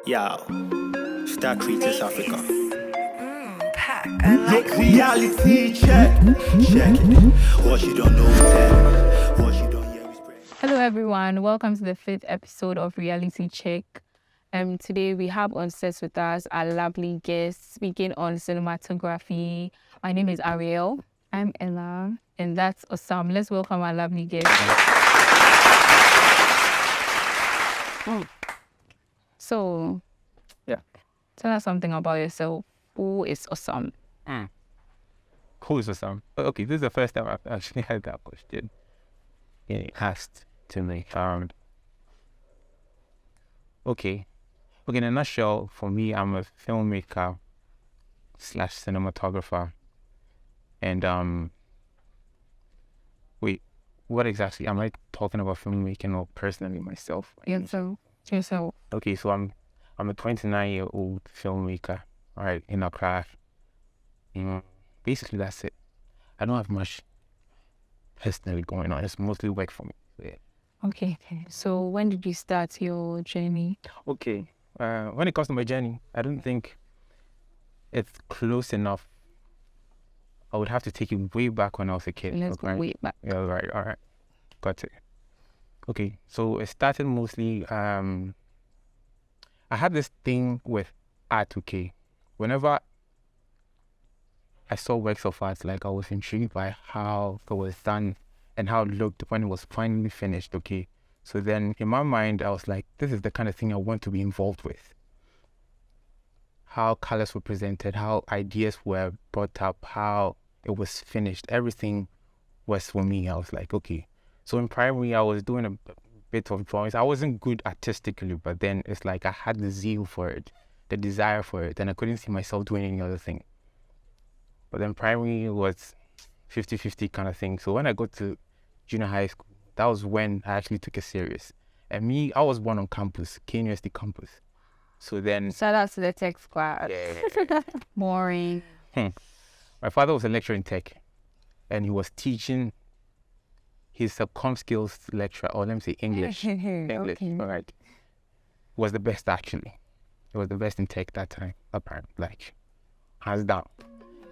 Yo, Star Creators Africa. Pack. I like Reality check. Check it. What you don't know, tell. What you don't hear is bread. Hello, everyone. Welcome to the 5th episode of Reality Check. Today we have on set with us our lovely guest speaking on cinematography. My name is Ariel. I'm Ella, and that's OSAM. Let's welcome our lovely guest. So, Yeah. tell us something about yourself. Who is OSAM? Who is OSAM? Okay, this is the first time I've actually had that question asked to me. Okay, in a nutshell, for me, I'm a filmmaker / cinematographer. And wait, what exactly am I talking about filmmaking or personally myself? Yourself. Okay, so I'm a 29-year-old filmmaker, all right, in Accra. Basically, that's it. I don't have much personally going on. It's mostly work for me. So, yeah. Okay. So, when did you start your journey? Okay. When it comes to my journey, I don't think it's close enough. I would have to take you way back when I was a kid. Let's go way back. Yeah, right. All right. Got it. Okay, so it started mostly, I had this thing with art, okay? Whenever I saw works of art, like I was intrigued by how it was done and how it looked when it was finally finished, okay? So then in my mind, I was like, this is the kind of thing I want to be involved with. How colors were presented, how ideas were brought up, how it was finished, everything was for me. I was like, okay. So in primary, I was doing a bit of drawings. I wasn't good artistically, but then it's like I had the zeal for it, the desire for it, and I couldn't see myself doing any other thing. But then primary was 50-50 kind of thing. So when I got to junior high school, that was when I actually took it serious. And me, I was born on campus, KNUST campus. So then... Shout out to the tech squad. Yeah. Boring. My father was a lecturer in tech, and he was teaching. He's a com skills lecturer, or let me say English. English, Okay. all right. Was the best actually. He was the best in tech that time, apparently, like hands down.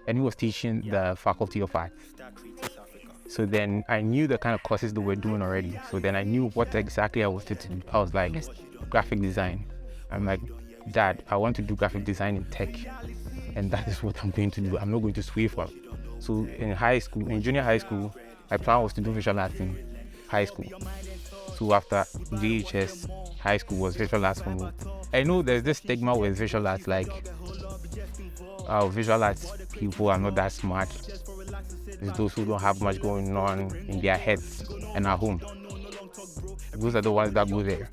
And he was teaching the Faculty of Arts. Star Creators Africa. So then I knew the kind of courses they were doing already. So then I knew what exactly I wanted to do. I was like, graphic design. I'm like, Dad, I want to do graphic design in tech. And that is what I'm going to do. I'm not going to sway from. So in junior high school, my plan was to do visual arts in high school. So after VHS, high school was visual arts for me. I know there's this stigma with visual arts, like visual arts people are not that smart. It's those who don't have much going on in their heads and at home. Those are the ones that go there.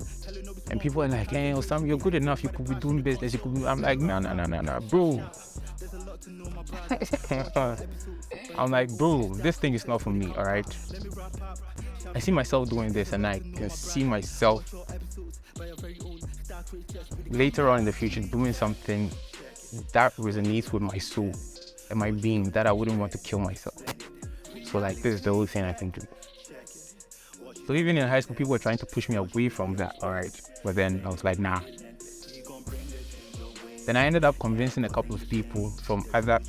And people are like, hey, Osam, you're good enough. You could be doing business. You could be... I'm like, no, bro. I'm like, bro, this thing is not for me, all right? I see myself doing this, and I can see myself later on in the future doing something that resonates with my soul and my being, that I wouldn't want to kill myself. So like, this is the whole thing I can do. So even in high school, people were trying to push me away from that, all right? But then I was like, nah. Then I ended up convincing a couple of people from other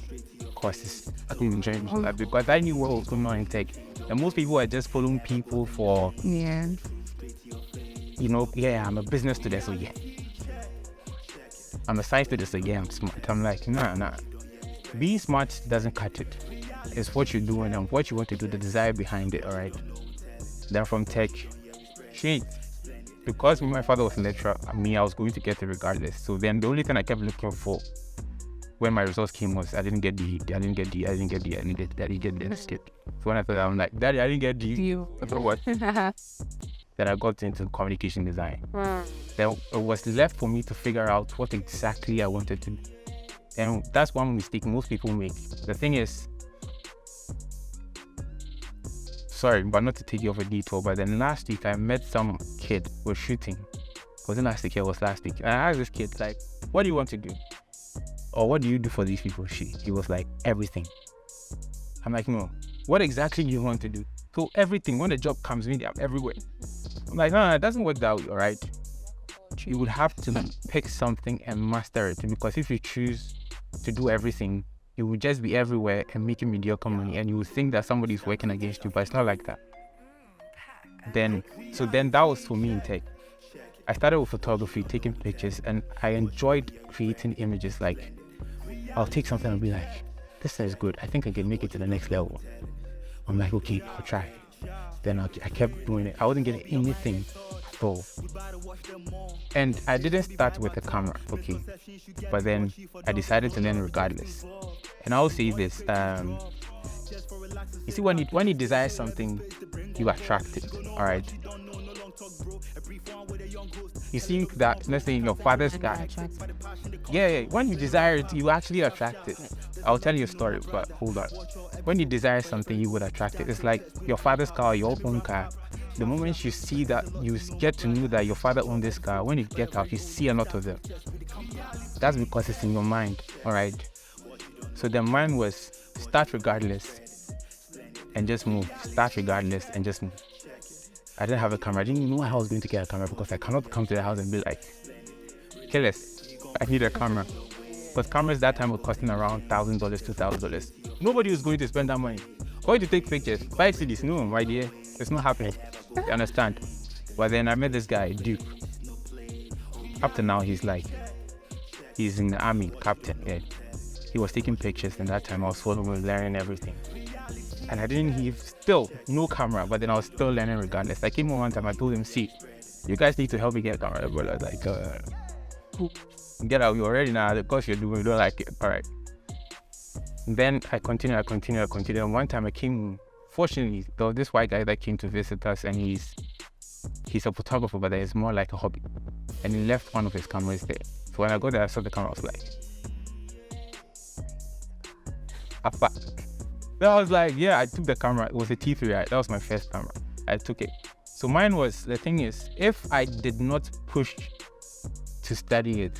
courses because I knew what was going on in tech. And most people are just following people for, Yeah. I'm a business student, so yeah. I'm a science student, so yeah, I'm smart. I'm like, nah. Being smart doesn't cut it. It's what you're doing and what you want to do, the desire behind it, all right? Then from tech, because my father was a lecturer, I was going to get it regardless. So then the only thing I kept looking for when my results came was I didn't get D. I didn't get this shit. So when I thought, I'm like, Daddy, I didn't get D. So what? Then I got into communication design. Then it was left for me to figure out what exactly I wanted to do. And that's one mistake most people make. The thing is, sorry, but not to take you off a detour, but then last week I met some kid who was shooting. It wasn't last week, it was last week. And I asked this kid, like, what do you want to do? Or what do you do for these people? He was like, everything. I'm like, no, what exactly do you want to do? So everything, when the job comes in, I'm everywhere. I'm like, no, it doesn't work that way, all right? you would have to pick something and master it, because if you choose to do everything, you would just be everywhere and making mediocre money, and you would think that somebody's working against you, but it's not like that. Then that was for me in tech. I started with photography, taking pictures, and I enjoyed creating images. Like, I'll take something and be like, this is good, I think I can make it to the next level. I'm like, okay, I'll try. Then I kept doing it. I wasn't getting anything at all. And I didn't start with a camera, okay, but then I decided to learn regardless. And I'll say this, you see, when you desire something, you attract it, all right? You see that, let's say, your father's car. Yeah, when you desire it, you actually attract it. I'll tell you a story, but hold on. When you desire something, you would attract it. It's like your father's car, your own car. The moment you see that, you get to know that your father owned this car, when you get out, you see a lot of them. That's because it's in your mind, all right? So the mind was start regardless and just move. Start regardless and just move. I didn't have a camera. I didn't even know how I was going to get a camera, because I cannot come to the house and be like, Killers, I need a camera. Because cameras that time were costing around $1,000, $2,000. Nobody was going to spend that money. Going to take pictures, 5 CDs, no, my dear. It's not happening. You understand? But then I met this guy, Duke. Up to now, he's in the army, captain. Yeah. He was taking pictures, and that time I was following him, learning everything. And I didn't have still no camera, but then I was still learning regardless. I came home one time, I told him, see, you guys need to help me get a camera. But I was like, get out, you're ready now, the course you're doing, you don't like it. All right. Then I continued. And one time I came, fortunately, there was this white guy that came to visit us, and he's a photographer, but it's more like a hobby. And he left one of his cameras there. So when I got there, I saw the camera, I was like, Appa. Then I was like, yeah, I took the camera. It was a T3, right? That was my first camera. I took it. So mine was, the thing is, if I did not push to study it,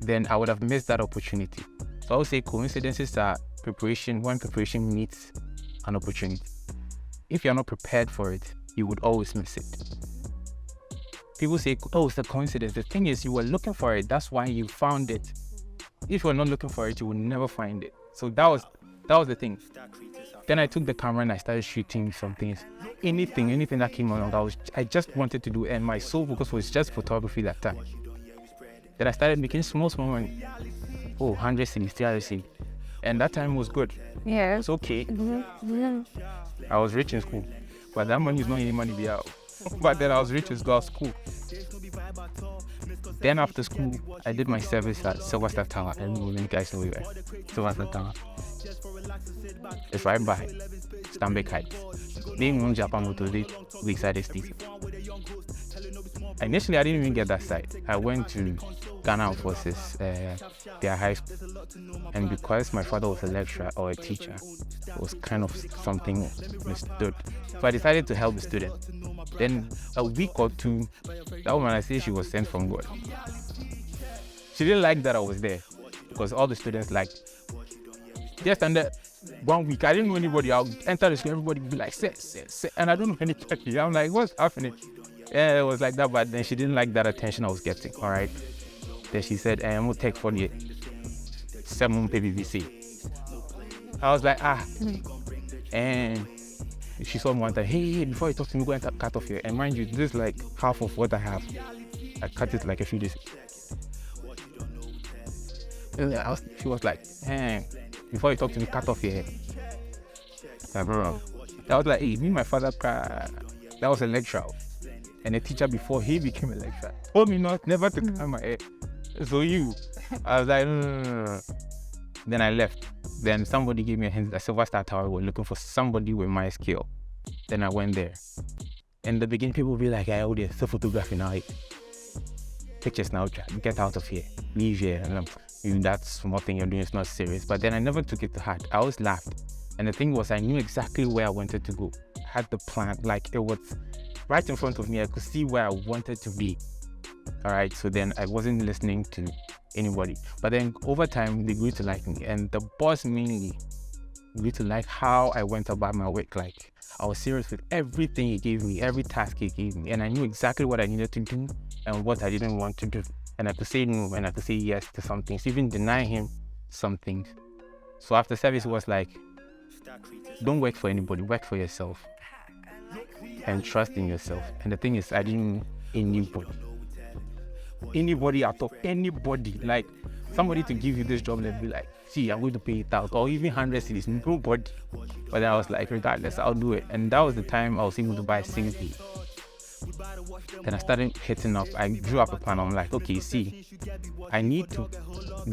then I would have missed that opportunity. So I would say coincidences are preparation, when preparation meets an opportunity. If you're not prepared for it, you would always miss it. People say, oh, it's a coincidence. The thing is, you were looking for it. That's why you found it. If you're not looking for it, you will never find it. So that was the thing. Then I took the camera and I started shooting some things. Anything that came along, I just wanted to do, and my sole focus was just photography that time. Then I started making small money. 100 cedis, 300 cedis. And that time was good. Yeah. It was okay. I was rich in school. But that money is not any money be out. But then I was rich in school. Then after school, I did my service at Silver Tower. I don't know if you guys know where. Silver Tower. It's right by Stanbic Heights. Being in Japan with the Lakeside Station. Initially, I didn't even get that site. I went to Ghana Armed Forces, their high school. And because my father was a lecturer or a teacher, it was kind of something understood. So I decided to help the student. Then a week or two, that woman, I say she was sent from God. She didn't like that I was there, because all the students liked. Just under 1 week, I didn't know anybody. I'll enter the school, everybody would be like, sit. And I don't know anybody. I'm like, what's happening? Yeah, it was like that, but then she didn't like that attention I was getting, all right? Then she said, I'm going to take 47 PBVC. I was like, And she saw me one time, hey, before you talk to me, go and cut off here. And mind you, this is like half of what I have. I cut it like a few days. She was like, hey, before you talk to me, cut off your hair. I was like, hey, me and my father, that was a lecturer. And a teacher before he became a lecturer told me never to cut my hair. So I was like, no. Then I left. Then somebody gave me a hint that Silver Tower were looking for somebody with my skill. Then I went there. In the beginning, people would be like, I owe you photography now. Pictures now, get out of here. Leave here. And that small thing you're doing is not serious. But then I never took it to heart. I always laughed. And the thing was, I knew exactly where I wanted to go. I had the plan. Like, it was right in front of me. I could see where I wanted to be. All right. So then I wasn't listening to anybody. But then over time, they grew to like me. And the boss mainly grew to like how I went about my work. Like, I was serious with everything he gave me, every task he gave me. And I knew exactly what I needed to do and what I didn't want to do. And I could say no and I could say yes to some things, even deny him some things. So after service, it was like, don't work for anybody, work for yourself and trust in yourself. And the thing is, I didn't know anybody at all, anybody, like somebody to give you this job and be like, see, I'm going to pay it out, or even 100 cities, nobody. But then I was like, regardless, I'll do it. And that was the time I was able to buy 60. Then I started hitting up. I drew up a plan. I'm like, okay, see, I need to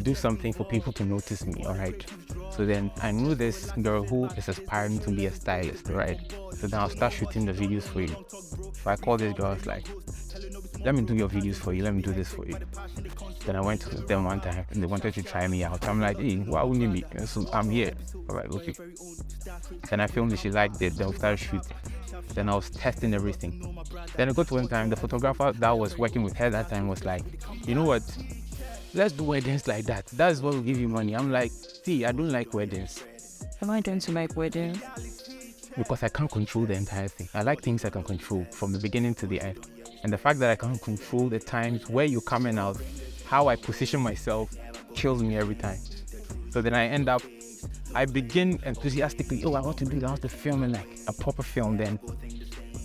do something for people to notice me, all right? So then I knew this girl who is aspiring to be a stylist, right? So then I'll start shooting the videos for you. So I called this girl, I was like, let me do your videos for you, let me do this for you. Then I went to them one time and they wanted to try me out. I'm like, hey, why wouldn't you be? So I'm here. I'm like, okay. Then I filmed it, she liked it, then we started shooting. Then I was testing everything. Then I got to one time, the photographer that was working with her that time was like, you know what? Let's do weddings like that. That's what will give you money. I'm like, see, I don't like weddings. Am I going to like weddings? Because I can't control the entire thing. I like things I can control from the beginning to the end. And the fact that I can't control the times where you're coming out, how I position myself kills me every time. So then I begin enthusiastically, I want to do that, I want to film it like a proper film. Then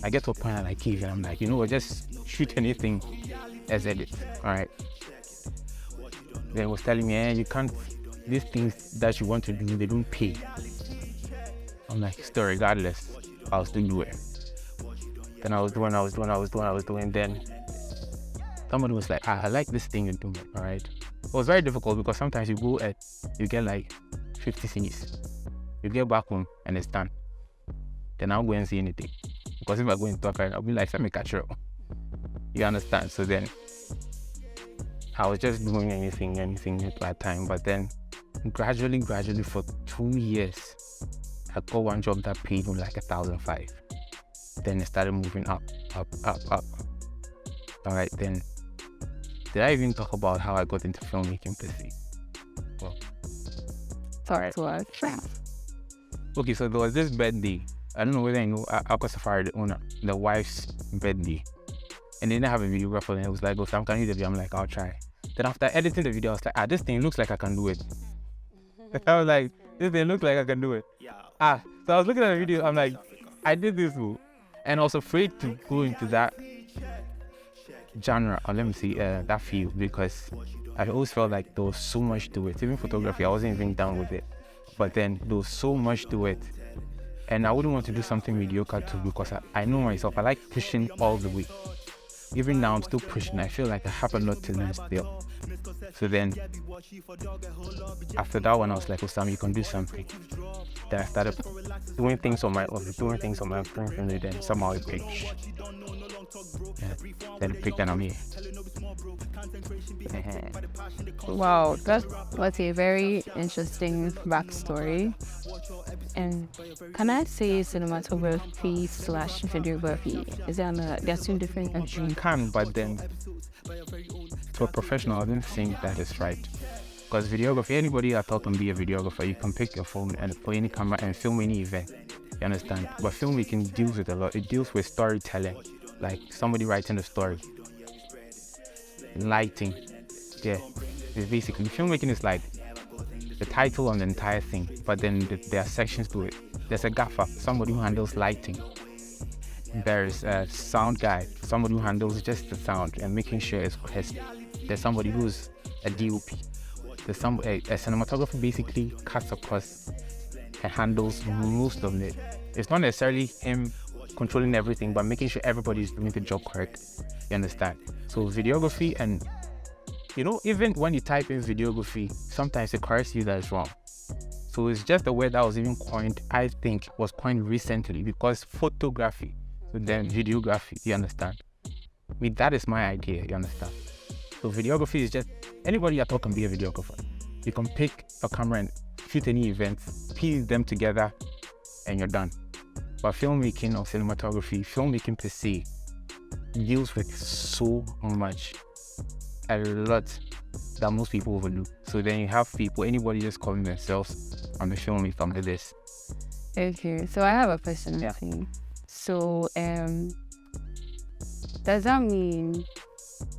I get to a point I like it and I'm like, you know what, just shoot anything as edit, all right? Then was telling me, you can't, these things that you want to do, they don't pay. I'm like, still regardless, I'll still do it. Then I was doing, then somebody was like, I like this thing you're doing, all right? It was very difficult because sometimes you go at, you get like 50 CDs. You get back home and it's done. Then I'll go and see anything. Because if I go and talk, I'll be like, let me catch up. You understand? So then I was just doing anything at that time. But then gradually for 2 years, I got one job that paid me like 1,500. Then it started moving up. All right, then did I even talk about how I got into filmmaking per se? Well, Sorry, it was. okay, so there was this birthday. I don't know whether you know Aqua Safari, the owner, the wife's birthday. And they didn't have a videographer, and it was like, oh, Sam, can you do the video? I'm like, I'll try. Then after editing the video, I was like, this thing looks like I can do it. I was like, this thing looks like I can do it. So I was looking at the video, I'm like, I did this move. And I was afraid to go into that genre, or let me see, that field, because I always felt like there was so much to it. Even photography, I wasn't even down with it. But then there was so much to it. And I wouldn't want to do something mediocre too, because I know myself, I like pushing all the way. Even now, I'm still pushing. I feel like I have a lot to learn still. So then, after that one, I was like, OSAM, you can do something. Then I started doing things on my own, then somehow it picked. Then it picked and I'm here. Wow, that's a very interesting backstory. And can I say cinematography / videography? Is there they're two different things? You can, but then to a professional, I don't think that is right. Because videography, anybody at all can be a videographer. You can pick your phone and play any camera and film any event. You understand? But filmmaking deals with a lot. It deals with storytelling, like somebody writing a story. Lighting, yeah. It's basically filmmaking is like the title on the entire thing, but then there are sections to it. There's a gaffer, somebody who handles lighting. There's a sound guy, somebody who handles just the sound and making sure it's crisp. There's somebody who's a DOP. There's a cinematographer basically cuts across and handles most of it. It's not necessarily him controlling everything, but making sure everybody's doing the job correct. You understand? So videography, and even when you type in videography, sometimes it corrects you that is wrong. So it's just a word that was even coined, I think, was coined recently, because photography, so then videography, you understand? I mean, that is my idea, you understand? So videography is just, anybody at all can be a videographer. You can pick a camera and shoot any event, piece them together, and you're done. But filmmaking or cinematography, filmmaking per se, deals with so much, a lot that most people overlook. So then you have people, anybody just calling themselves, I'm a filmmaker, I'm this. Okay, so I have a question. Yeah. So, does that mean,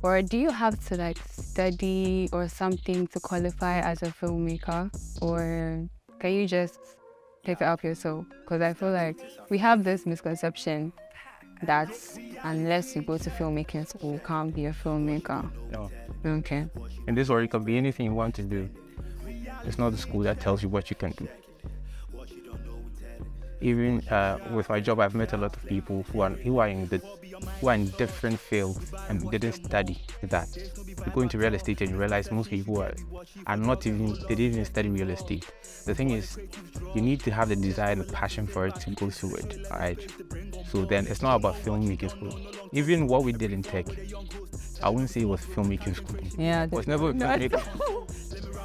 Or do you have to like study or something to qualify as a filmmaker? Or can you just take it up yourself? Because I feel like we have this misconception that unless you go to filmmaking school, you can't be a filmmaker. No. Okay. In this world, it can be anything you want to do. It's not the school that tells you what you can do. Even with my job, I've met a lot of people who are in different fields and didn't study that. You go into real estate and you realize most people are not even, they didn't even study real estate. The thing is, you need to have the desire and the passion for it to go through it, alright? So then it's not about filmmaking school. Even what we did in tech, I wouldn't say it was filmmaking school. Yeah. It was never filmmaking school.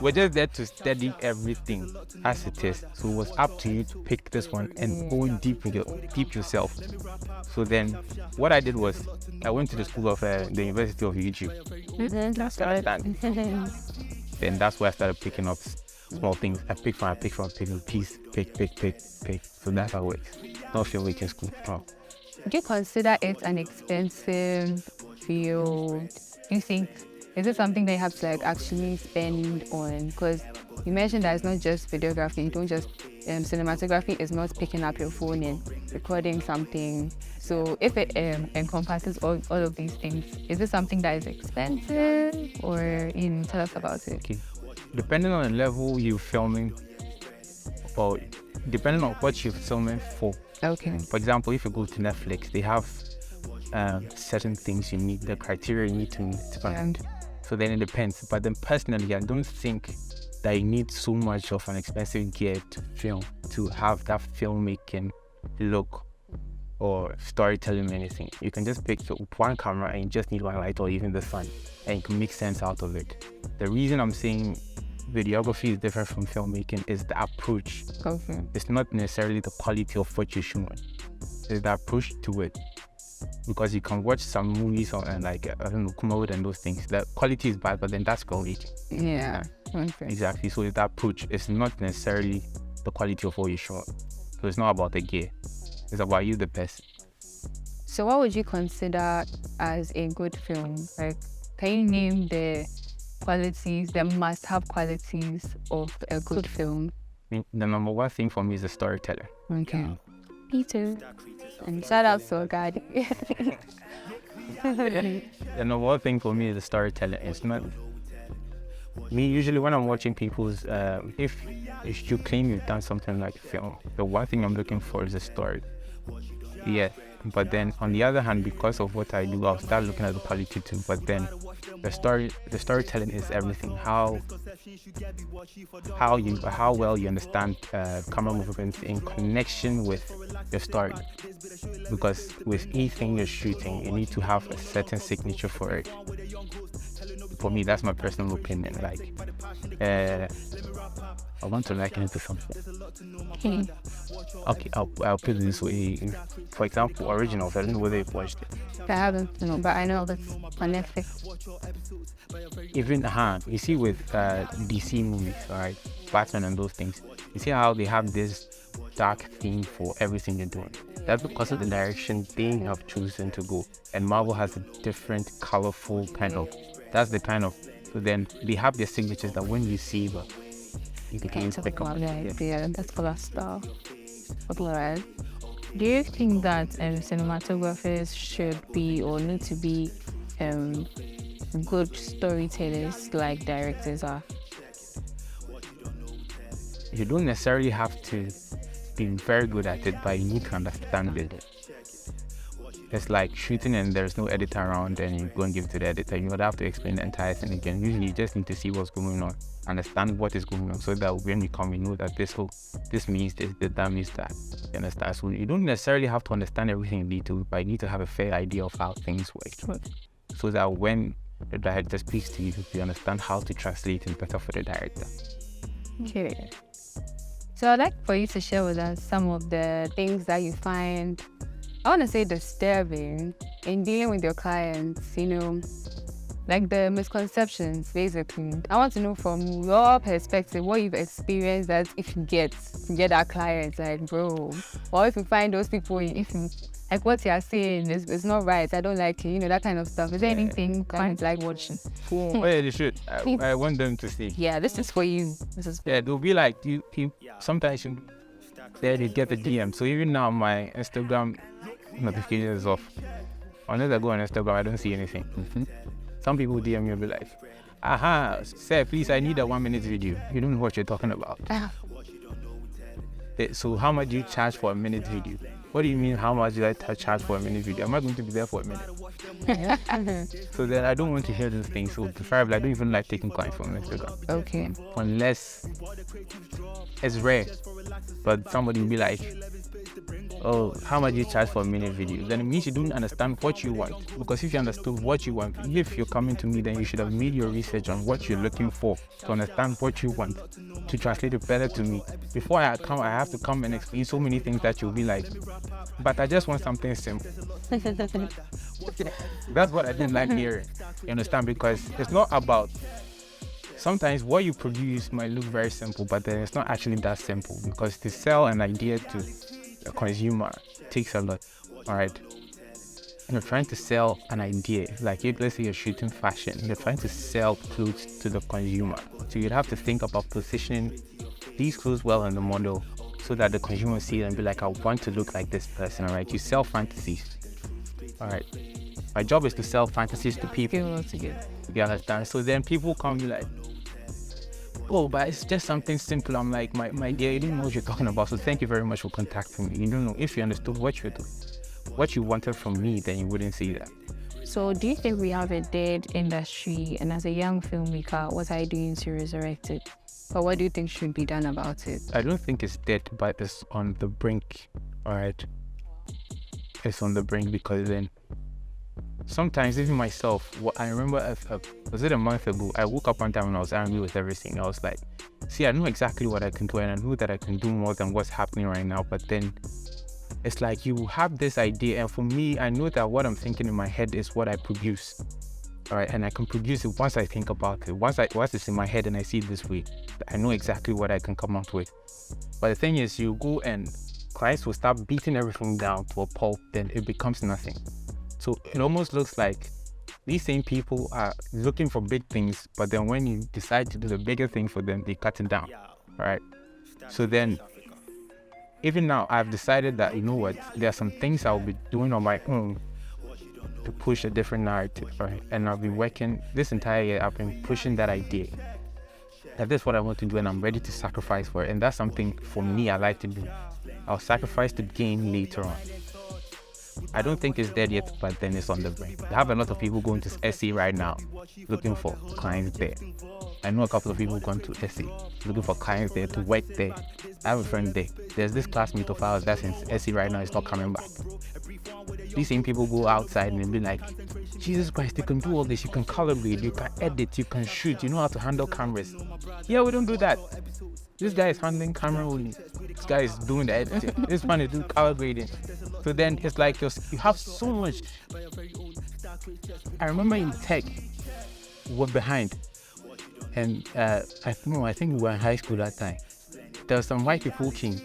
We're just there to study everything as it is. So it was up to you to pick this one and go in deep yourself. So then what I did was I went to the school of the University of YouTube. That's right. Then that's where I started picking up small things. I pick from piece, pick. So that's how it works. Not filmmaking school. No. Do you consider it an expensive field? Do you think, is it something that you have to like actually spend on? Because you mentioned that it's not just videography. You don't just cinematography is not picking up your phone and recording something. So if it encompasses all of these things, is it something that is expensive, or tell us about it? Okay. Depending on the level you're filming, or depending on what you're filming for. Okay. For example, if you go to Netflix, they have certain things you need, the criteria you need to meet. So then it depends. But then personally, I don't think that you need so much of an expensive gear to film to have that filmmaking look or storytelling or anything. You can just pick one camera and you just need one light or even the sun, and you can make sense out of it. The reason I'm saying videography is different from filmmaking is the approach. Okay. It's not necessarily the quality of what you're showing. It's the approach to it. Because you can watch some movies and like I don't know, Kumawud and those things. The quality is bad, but then that's quality. Yeah. Okay. Exactly. So it's that approach. It's not necessarily the quality of what you show. So it's not about the gear. It's about you, the person. So what would you consider as a good film? Like, can you name the qualities, the must-have qualities of a good film? I mean, the number one thing for me is the storyteller. Okay. Me too. And shout out to God. The number one thing for me is the storyteller. It's not me. Usually when I'm watching people's, if you claim you've done something like film, the one thing I'm looking for is a story. Yeah. But then on the other hand, because of what I do, I'll start looking at the quality too. But then the storytelling is everything. How well you understand camera movements in connection with your story. Because with anything you're shooting, you need to have a certain signature for it. For me, that's my personal opinion. Like, I want to liken it to something. Okay, I'll put it this way. For example, Originals. I don't know whether you've watched it. I haven't, but I know that's on Netflix. Even you see with DC movies, alright, Batman and those things. You see how they have this dark theme for everything they're doing. That's because of the direction they have chosen to go. And Marvel has a different, colorful kind of. That's the kind of. So then they have their signatures that when you see them, you can pick up. Yeah, that's color stuff. Alright. Do you think that cinematographers should be or need to be good storytellers like directors are? You don't necessarily have to be very good at it, but you need to understand it. It's like shooting and there's no editor around and you go and give it to the editor. You would have to explain the entire thing again. Usually you just need to see what's going on, understand what is going on, so that when we come, we know that this means this, that means that. You understand? So you don't necessarily have to understand everything in detail, but you need to have a fair idea of how things work. So that when the director speaks to you, you understand how to translate it better for the director. Okay. So I'd like for you to share with us some of the things that you find, I want to say, disturbing in dealing with your clients, like the misconceptions, basically. I want to know from your perspective what you've experienced that if you get that client, like, bro, or if you find those people, if you like what you are saying is not right. I don't like it. You know, that kind of stuff. Is there anything clients like watching? Oh yeah, they should. I want them to see. Yeah, this is for you. This is Yeah, they'll be like, you sometimes you there they get the DM. So even now my Instagram notification is off. Unless I go on Instagram, I don't see anything. Some people DM me and be like, sir, please, I need a 1 minute video. You don't know what you're talking about. So how much do you charge for a minute video? What do you mean, how much do I charge for a minute video? I'm not going to be there for a minute. So then I don't want to hear those things. So preferably, I don't even like taking clients from Instagram. Okay. Unless it's rare. But somebody will be like, oh, how much do you charge for a minute video? Then it means you don't understand what you want. Because if you understood what you want, if you're coming to me, then you should have made your research on what you're looking for to understand what you want, to translate it better to me. Before I come, I have to come and explain so many things that you'll be like, but I just want something simple. That's what I didn't like hearing. You understand? Because it's not about, sometimes what you produce might look very simple, but then it's not actually that simple, because to sell an idea to a consumer takes a lot. All right, and you're trying to sell an idea, like let's say you're shooting fashion, you're trying to sell clothes to the consumer, so you'd have to think about positioning these clothes well in the model so that the consumer see it and be like, I want to look like this person. All right, you sell fantasies. All right, my job is to sell fantasies to people. You understand? So then people come be like, oh, but it's just something simple. I'm like, my dear, you didn't know what you're talking about, so thank you very much for contacting me. You don't know. If you understood what you wanted from me, then you wouldn't see that. So do you think we have a dead industry, and as a young filmmaker, what are you doing to resurrect it? Or what do you think should be done about it? I don't think it's dead, but it's on the brink. All right, it's on the brink, because then sometimes even myself, I remember, was it a month ago, I woke up one time and I was angry with everything. I was like, see, I know exactly what I can do, and I know that I can do more than what's happening right now. But then it's like you have this idea, and for me, I know that what I'm thinking in my head is what I produce. All right, and I can produce it once I think about it. Once it's in my head and I see it this way, I know exactly what I can come up with. But the thing is, you go and clients will start beating everything down to a pulp, then it becomes nothing. So it almost looks like these same people are looking for big things, but then when you decide to do the bigger thing for them, they cut it down. All right. So then, even now, I've decided that, you know what, there are some things I'll be doing on my own to push a different narrative, right? And I've been working this entire year, I've been pushing that idea. That this is what I want to do, and I'm ready to sacrifice for it. And that's something for me I like to do. I'll sacrifice to gain later on. I don't think it's dead yet, but then it's on the brink. I have a lot of people going to SE right now, looking for clients there. I know a couple of people going to SE, looking for clients there to work there. I have a friend there. There's this classmate of ours that's in SE right now, is not coming back. These same people go outside and be like, Jesus Christ, you can do all this, you can calibrate, you can edit, you can shoot, you know how to handle cameras. Yeah, we don't do that. This guy is handling camera only. This guy is doing the editing. This man is doing calibrating. So then it's like you have so much. I remember in tech, we were behind. And I think we were in high school that time. There were some white people came.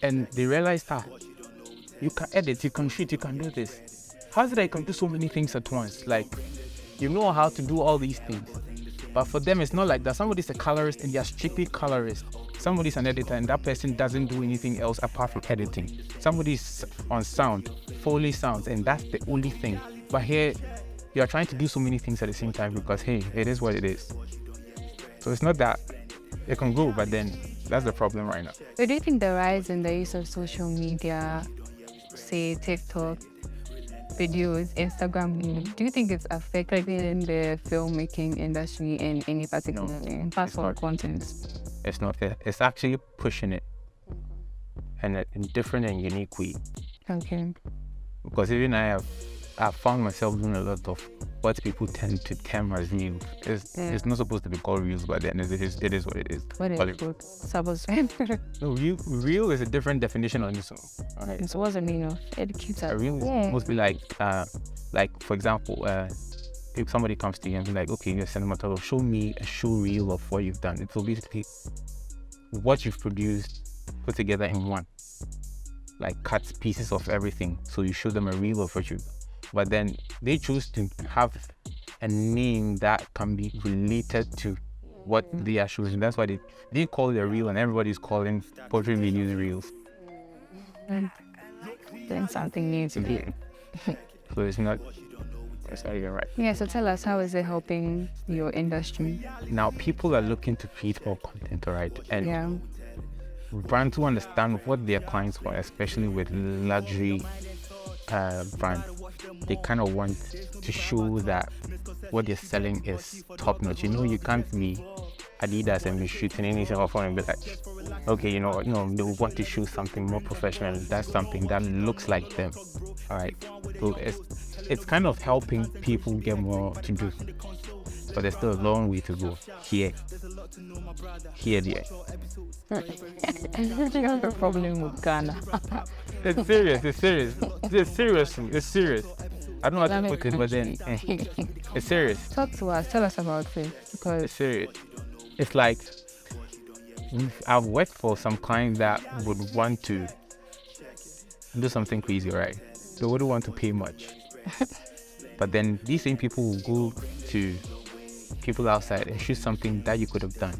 And they realized, you can edit, you can shoot, you can do this. How is it I can do so many things at once? Like, you know how to do all these things. But for them, it's not like that. Somebody's a colorist and they're strictly colorist. Somebody's an editor and that person doesn't do anything else apart from editing. Somebody's on sound, Foley sounds, and that's the only thing. But here, you're trying to do so many things at the same time because, hey, it is what it is. So it's not that it can go, but then that's the problem right now. So do you think the rise in the use of social media, say TikTok, videos, Instagram, do you think it's affecting the filmmaking industry in any particular platform content? It's not. It's actually pushing it in a different and unique way. Okay. Because even I've found myself doing a lot of what people tend to term as reels. It's not supposed to be called reels, but then it is what it is. What is it supposed to be? No, reel is a different definition on its own. All right. So what's the meaning of educator? A reel must be like for example, if somebody comes to you and be like, okay, you're a cinematographer, show me a show reel of what you've done. It will basically what you've produced put together in one. like cuts pieces of everything, so you show them a reel of what you. But then they choose to have a name that can be related to what they are shooting. That's why they call it a reel, and everybody's calling poetry videos reels. Doing something new to do. So it's not. That's not even right. Yeah, so tell us, how is it helping your industry? Now people are looking to create more content, alright, and Yeah. brands to understand what their clients want, especially with luxury brand. They kind of want to show that what they're selling is top notch. You can't be Adidas and be shooting anything off and be like, okay, no, they want to show something more professional. That's something that looks like them. All right, so it's kind of helping people get more to do, but there's still a long way to go. Here, there. You have a problem with Ghana. It's serious. I don't know how to put it, but then it's serious. Talk to us. Tell us about it, because It's serious. It's like I've worked for some clients that would want to do something crazy, right? They wouldn't want to pay much. But then these same people will go to people outside and shoot something that you could have done.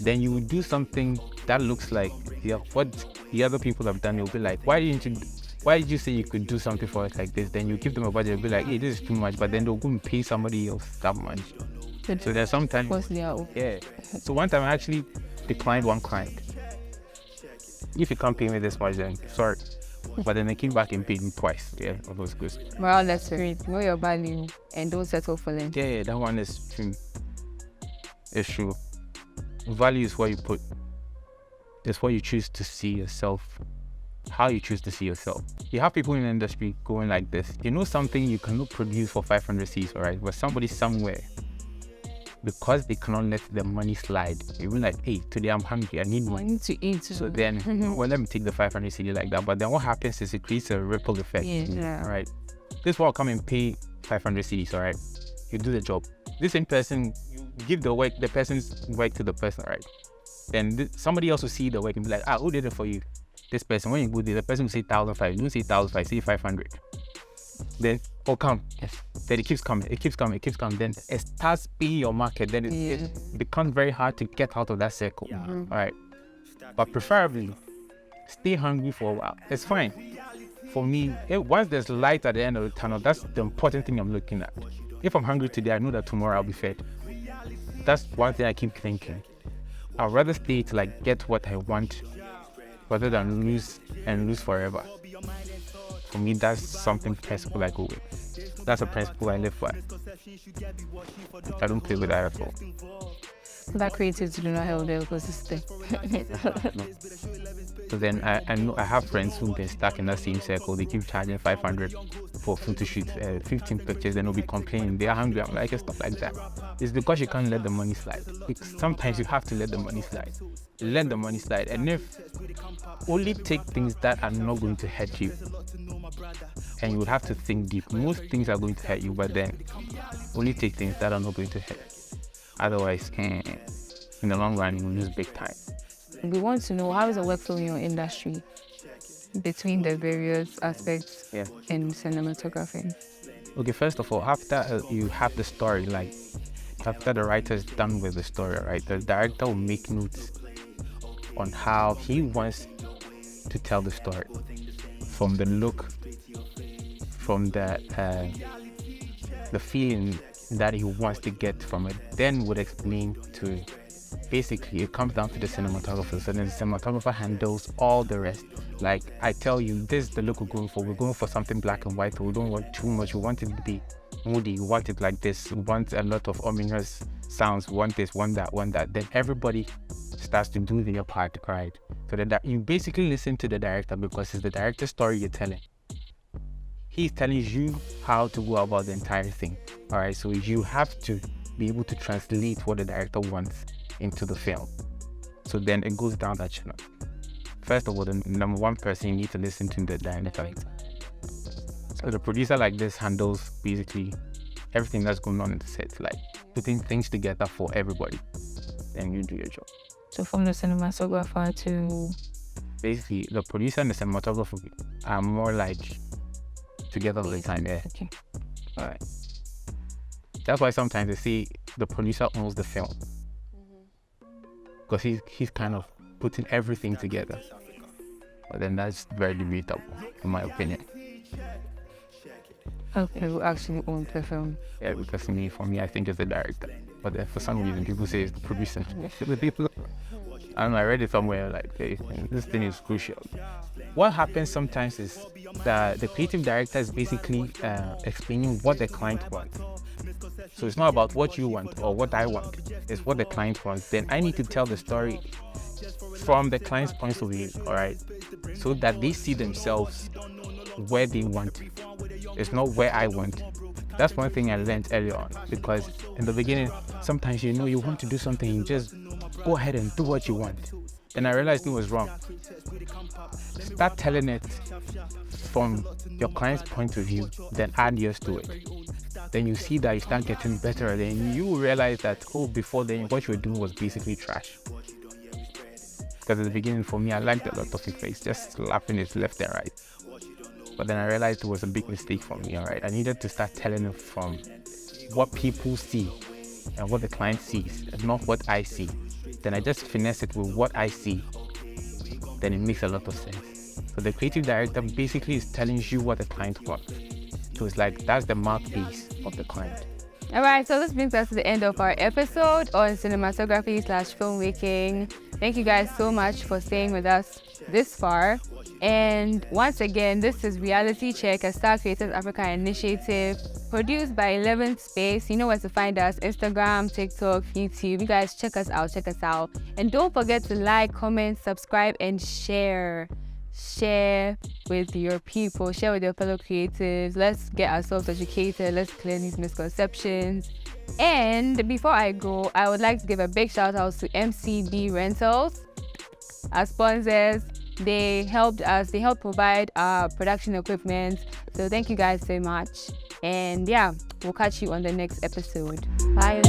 Then you would do something that looks like what the other people have done. You'll be like, why did you say you could do something for us like this? Then you give them a budget. You'll be like, hey, this is too much. But then they'll go and pay somebody else that much. So there's sometimes, yeah. So one time I actually declined one client. If you can't pay me this much, then sorry. But then they came back and paid me twice. Yeah, that was good. Well, that's great. Know your value and don't settle for less. Yeah, that one is true. It's true. Value is what you put. It's what you choose to see yourself. How you choose to see yourself. You have people in the industry going like this. You know something you cannot produce for 500 C's, alright? But somebody somewhere, because they cannot let the money slide, you'll be like, hey, today I'm hungry, I need I money. need to eat. So then, well, let me take the 500 CD like that. But then what happens is it creates a ripple effect. Yeah. All right. This will come and pay 500 CDs, all right? You do the job. This same person, you give the person's work to the person, right? Then somebody else will see the work and be like, who did it for you? This person. When you go there, the person will say 1,500. You don't say 1,500, say 500. Then, come. Yes. Then it keeps coming. Then it starts being your market. Then it becomes very hard to get out of that circle. All right. But preferably, stay hungry for a while. It's fine. For me, once there's light at the end of the tunnel, that's the important thing I'm looking at. If I'm hungry today, I know that tomorrow I'll be fed. That's one thing I keep thinking. I'd rather stay till I get what I want rather than lose forever. For me, that's something principle I go with. That's a principle I live by. I don't play with that at all. That creativity do not help the ecosystem. So then I know I have friends who've been stuck in that same circle. They keep charging 500 for photo shoot, 15 pictures, then they'll be complaining. They are hungry. I'm like, stuff like that. It's because you can't let the money slide. Sometimes you have to let the money slide. Let the money slide. And if only take things that are not going to hurt you. And you would have to think deep. Most things are going to hurt you, but then only take things that are not going to hurt. Otherwise, in the long run, you will lose big time. We want to know, how is the workflow in your industry between the various aspects in cinematography? Okay, first of all, after you have the story, like after the writer is done with the story, right, the director will make notes on how he wants to tell the story, from the look, from the feeling that he wants to get from it. Then would explain to. Basically, it comes down to the cinematographer. So then the cinematographer handles all the rest. Like, I tell you, this is the look we're going for. We're going for something black and white. We don't want too much. We want it to be moody. We want it like this. We want a lot of ominous sounds. We want this, want that. Then everybody starts to do their part, right? So that you basically listen to the director, because it's the director's story you're telling. He's telling you how to go about the entire thing. All right, so you have to be able to translate what the director wants into the film. So then it goes down that channel. First of all, the number one person you need to listen to the director. So the producer like this handles basically everything that's going on in the set, like putting things together for everybody. Then you do your job. So from the cinematographer to basically the producer and the cinematographer are more like together all the time. Yeah. Okay. All right. That's why sometimes they say the producer owns the film, because he's kind of putting everything together. But then that's very debatable, in my opinion. Okay, who actually owns the film? Yeah, because for me, I think it's the director. But then for some reason, people say it's the producer. The people, I don't know, I read it somewhere like, hey, this thing is crucial. What happens sometimes is that the creative director is basically explaining what the client wants. So it's not about what you want or what I want. It's what the client wants. Then I need to tell the story from the client's point of view, all right? So that they see themselves where they want. It's not where I want. That's one thing I learned early on, because in the beginning, sometimes you want to do something, you just go ahead and do what you want. And I realized it was wrong. Start telling it from your client's point of view, then add yours to it. Then you see that you start getting better, then you realize that, before then what you were doing was basically trash. Because at the beginning, for me, I liked a lot of it, face, just slapping it left and right. But then I realized it was a big mistake for me, all right? I needed to start telling it from what people see and what the client sees, and not what I see. Then I just finesse it with what I see. Then it makes a lot of sense. So the creative director basically is telling you what the client wants. So it's like, that's the mouthpiece of the client. All right, so this brings us to the end of our episode on cinematography/filmmaking. Thank you guys so much for staying with us this far. And once again, this is Reality Check, a Star Creators Africa initiative produced by 11th Space. You know where to find us: Instagram, TikTok, YouTube. You guys check us out. And don't forget to like, comment, subscribe, and share. Share with your people, share with your fellow creatives. Let's get ourselves educated. Let's clear these misconceptions. And before I go, I would like to give a big shout out to MCB Rentals, our sponsors. They helped provide our production equipment. So thank you guys so much. And yeah, we'll catch you on the next episode. Bye.